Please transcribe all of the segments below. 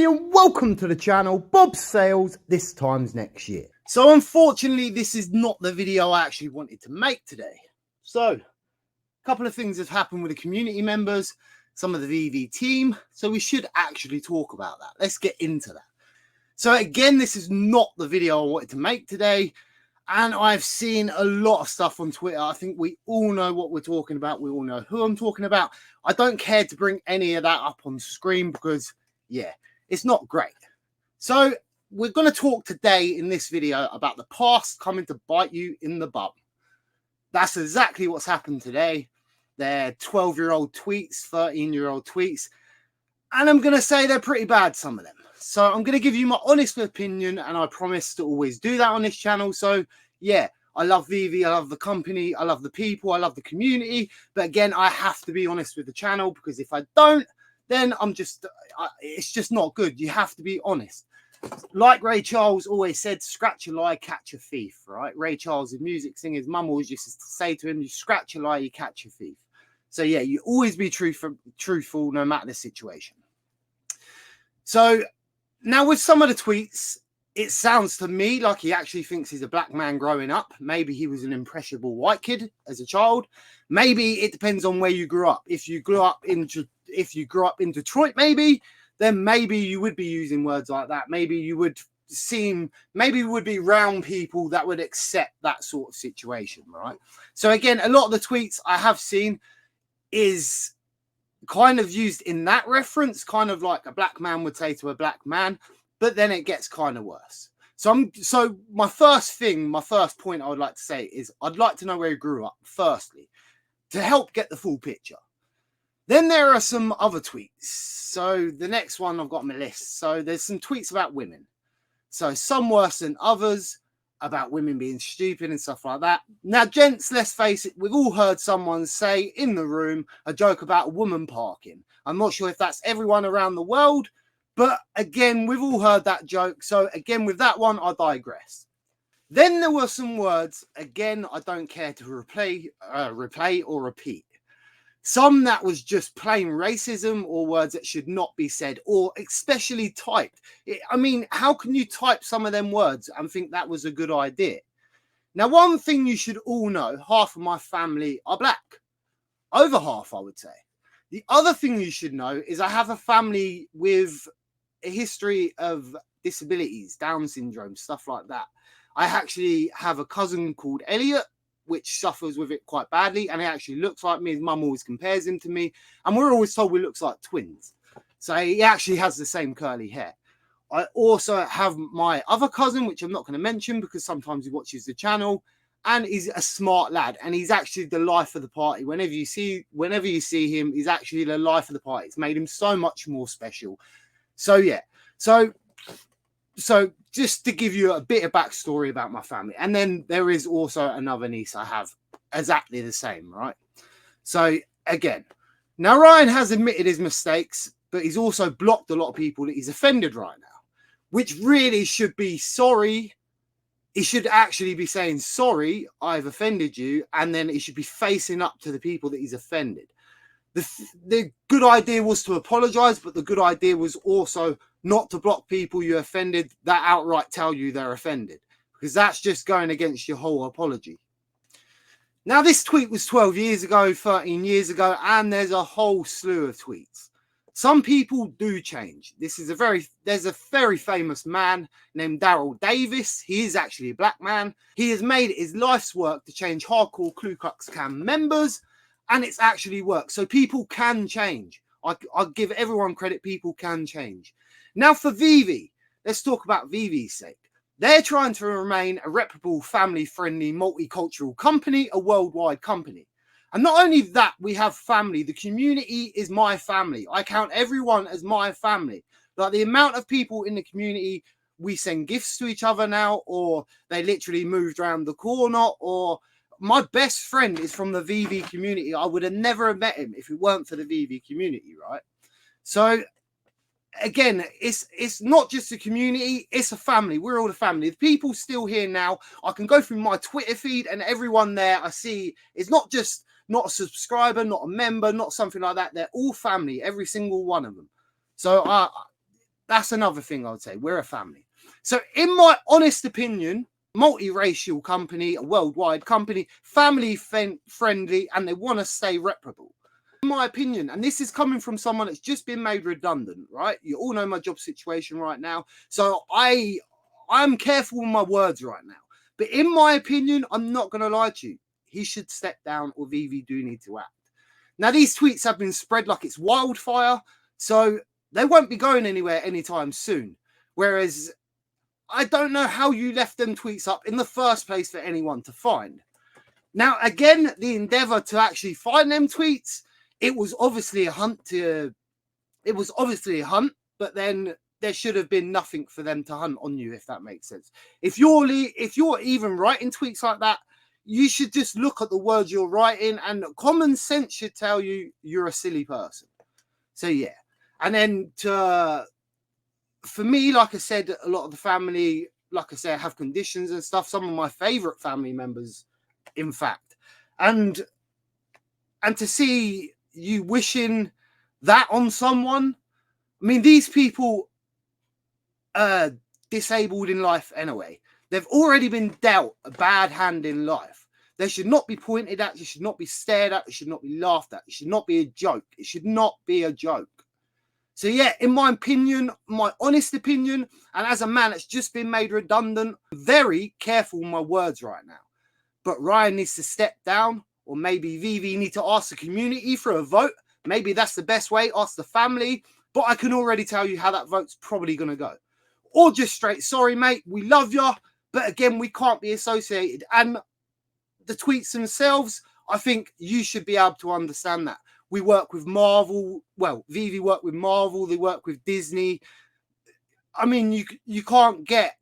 everybody, and welcome to the channel, Bob Sales, this time's next year. So unfortunately, this is not the video I actually wanted to make today. So a couple of things have happened with the community members, some of the VV team, so we should actually talk about that. Let's get into that. So again, this is not the video I wanted to make today, and I've seen a lot of stuff on Twitter. I think we all know what we're talking about. We all know who I'm talking about. I don't care to bring any of that up on screen because, yeah, it's not great. So we're going to talk today in this video about the past coming to bite you in the bum. That's exactly what's happened today. They're 12-year-old tweets, 13-year-old tweets, and I'm going to say they're pretty bad, some of them. So I'm going to give you my honest opinion, and I promise to always do that on this channel. So yeah, I love Veve, I love the company, I love the people, I love the community. But again, I have to be honest with the channel, because if I don't, then it's just not good. You have to be honest. Like Ray Charles always said, scratch a lie, catch a thief, right? Ray Charles, the music singer, his mum always used to say to him, you scratch a lie, you catch a thief. So yeah, you always be truthful no matter the situation. So now with some of the tweets, it sounds to me like he actually thinks he's a black man growing up. Maybe he was an impressionable white kid as a child. Maybe it depends on where you grew up. If you grew up in Detroit, then maybe you would be using words like that. Maybe you would be around people that would accept that sort of situation, right? So again, a lot of the tweets I have seen is kind of used in that reference, kind of like a black man would say to a black man, but then it gets kind of worse. So my first point I would like to say is I'd like to know where he grew up, firstly, to help get the full picture. Then there are some other tweets. So the next one I've got on my list. So there's some tweets about women. So some worse than others, about women being stupid and stuff like that. Now, gents, let's face it, we've all heard someone say in the room a joke about a woman parking. I'm not sure if that's everyone around the world, but again, we've all heard that joke. So again, with that one, I digress. Then there were some words, again, I don't care to replay or repeat. Some that was just plain racism, or words that should not be said, or especially typed. I mean, how can you type some of them words and think that was a good idea? Now, one thing you should all know, half of my family are black. Over half, I would say. The other thing you should know is I have a family with a history of disabilities, Down syndrome, stuff like that. I actually have a cousin called Elliot, which suffers with it quite badly, and he actually looks like me. His mum always compares him to me, and we're always told we look like twins. So he actually has the same curly hair. I also have my other cousin, which I'm not going to mention because sometimes he watches the channel, and he's a smart lad, and he's actually the life of the party. Whenever you see him, he's actually the life of the party. It's made him so much more special. So yeah, so just to give you a bit of backstory about my family. And then there is also another niece I have exactly the same, right? So again, now Ryan has admitted his mistakes, but he's also blocked a lot of people that he's offended right now, which really should be sorry. He should actually be saying, sorry, I've offended you. And then he should be facing up to the people that he's offended. The good idea was to apologize, but the good idea was also not to block people you offended that outright tell you they're offended, because that's just going against your whole apology. Now, this tweet was 12 years ago, 13 years ago, and there's a whole slew of tweets. Some people do change. There's a very famous man named Daryl Davis. He is actually a black man. He has made it his life's work to change hardcore Ku Klux Klan members, and it's actually worked. So people can change. I give everyone credit. People can change. Now for Veve, let's talk about Veve's sake. They're trying to remain a reputable, family-friendly, multicultural company, a worldwide company. And not only that, we have family. The community is my family. I count everyone as my family. Like the amount of people in the community, we send gifts to each other now, or they literally moved around the corner, or my best friend is from the Veve community. I would have never met him if it weren't for the Veve community, right? So again, it's not just a community, it's a family. We're all a family. The people still here now, I can go through my Twitter feed and everyone there I see is not a subscriber, not a member, not something like that. They're all family, every single one of them. So that's another thing I would say. We're a family. So in my honest opinion, multiracial company, a worldwide company, family friendly, and they want to stay reputable. In my opinion, and this is coming from someone that's just been made redundant, right? You all know my job situation right now. So I'm careful with my words right now. But in my opinion, I'm not going to lie to you. He should step down, or veve do need to act. Now, these tweets have been spread like it's wildfire, so they won't be going anywhere anytime soon. Whereas I don't know how you left them tweets up in the first place for anyone to find. Now, again, the endeavor to actually find them tweets, it was obviously a hunt, but then there should have been nothing for them to hunt on you, if that makes sense. If you're even writing tweets like that, you should just look at the words you're writing, and common sense should tell you you're a silly person. So yeah. And then for me, like I said, a lot of the family, like I said, have conditions and stuff. Some of my favorite family members, in fact. And to see you wishing that on someone, I mean, these people are disabled in life anyway. They've already been dealt a bad hand in life. They should not be pointed at. They should not be stared at. They should not be laughed at. It should not be a joke. It should not be a joke. So yeah, in my opinion, my honest opinion, and as a man that's just been made redundant, I'm very careful with my words right now. But Ryan needs to step down, or maybe veve need to ask the community for a vote. Maybe that's the best way, ask the family. But I can already tell you how that vote's probably going to go. Or just straight, sorry, mate, we love you, but again, we can't be associated. And the tweets themselves, I think you should be able to understand that. We work with Marvel. Well, veve work with Marvel. They work with Disney. I mean, you can't get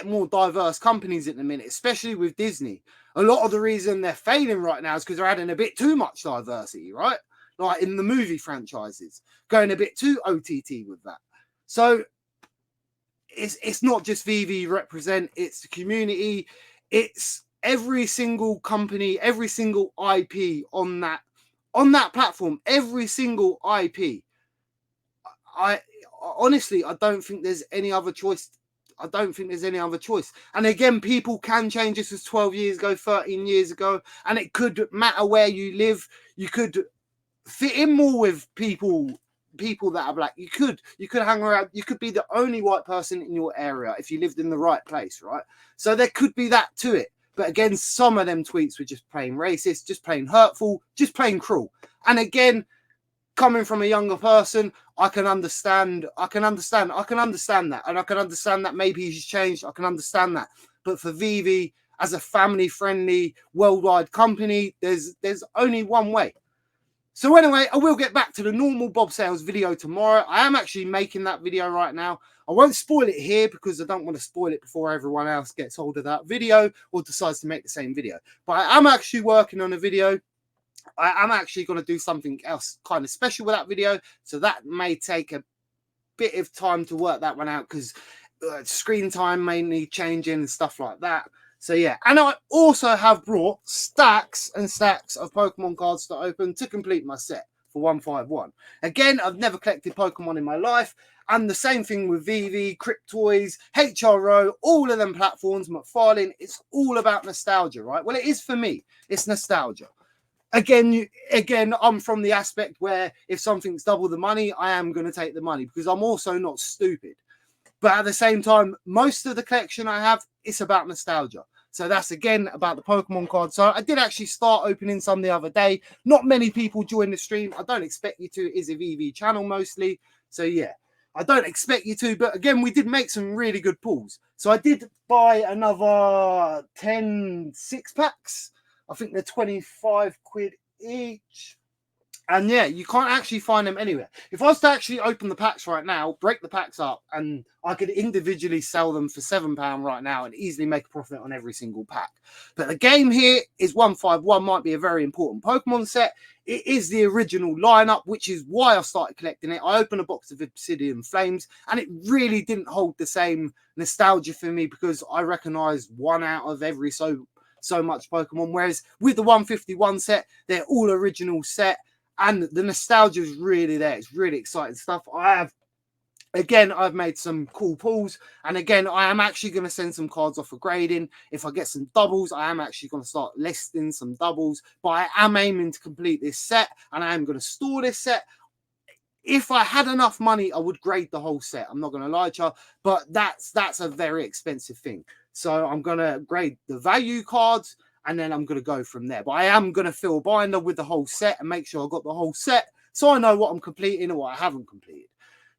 more diverse companies at the minute, especially with Disney. A lot of the reason they're failing right now is because they're adding a bit too much diversity, right? Like in the movie franchises, going a bit too OTT with that. So it's not just veve represent, it's the community, it's every single company, every single IP on that platform, every single IP. I honestly, I don't think there's any other choice. I don't think there's any other choice. And again, people can change. This was 12 years ago, 13 years ago, and it could matter where you live. You could fit in more with people that are black. You could hang around. You could be the only white person in your area if you lived in the right place, right? So there could be that to it. But again, some of them tweets were just plain racist, just plain hurtful, just plain cruel. And again, coming from a younger person, I can understand that. And I can understand that maybe he's changed. I can understand that. But for veve, as a family-friendly, worldwide company, there's only one way. So anyway, I will get back to the normal Bob Sales video tomorrow. I am actually making that video right now. I won't spoil it here because I don't want to spoil it before everyone else gets hold of that video or decides to make the same video. But I am actually working on a video. I am actually going to do something else kind of special with that video. So that may take a bit of time to work that one out because screen time may need changing and stuff like that. So yeah, and I also have brought stacks and stacks of Pokemon cards to open to complete my set for 151. Again, I've never collected Pokemon in my life. And the same thing with veve, crptotoys, HRO, all of them platforms, mcfalane. It's all about nostalgia, right? Well, it is for me. It's nostalgia. Again, I'm from the aspect where if something's double the money, I am going to take the money because I'm also not stupid. But at the same time, most of the collection I have, it's about nostalgia. So that's, again, about the Pokemon cards. So I did actually start opening some the other day. Not many people join the stream. I don't expect you to. It is a veve channel mostly. So, yeah, I don't expect you to. But, again, we did make some really good pulls. So I did buy another 10 six-packs. I think they're 25 quid each. And yeah, you can't actually find them anywhere. If I was to actually open the packs right now, break the packs up, and I could individually sell them for £7 right now and easily make a profit on every single pack. But the game here is 151, might be a very important Pokemon set. It is the original lineup, which is why I started collecting it. I opened a box of Obsidian Flames, and it really didn't hold the same nostalgia for me because I recognised one out of every so much Pokemon. Whereas with the 151 set, they're all original set. And the nostalgia is really there. It's really exciting stuff. I have Again, I've made some cool pulls, and again, I am actually going to send some cards off for grading. If I get some doubles, I am actually going to start listing some doubles, but I am aiming to complete this set, and I am going to store this set. If I had enough money, I would grade the whole set. I'm not going to lie to you, but that's a very expensive thing. So I'm going to grade the value cards, and then I'm going to go from there. But I am going to fill a binder with the whole set and make sure I got the whole set, so I know what I'm completing and what I haven't completed.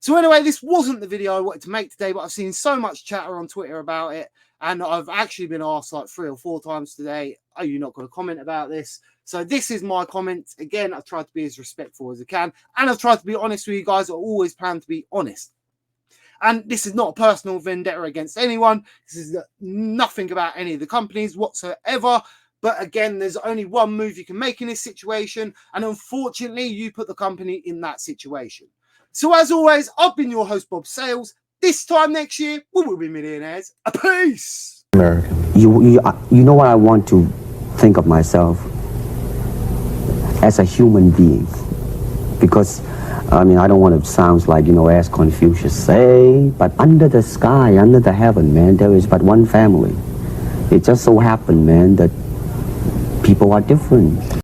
So anyway, this wasn't the video I wanted to make today, but I've seen so much chatter on Twitter about it, and I've actually been asked like 3 or 4 times today, are you not going to comment about this? So this is my comment. Again, I've tried to be as respectful as I can, and I've tried to be honest with you guys. I always plan to be honest. And this is not a personal vendetta against anyone. This is nothing about any of the companies whatsoever. But again, there's only one move you can make in this situation, and unfortunately, you put the company in that situation. So as always, I've been your host, Bob Sales. This time next year, we will be millionaires. Peace. You know what I want to think of myself as a human being, because I mean, I don't want to sound like, you know, as Confucius say, but under the sky, under the heaven, man, there is but one family. It just so happened, man, that people are different.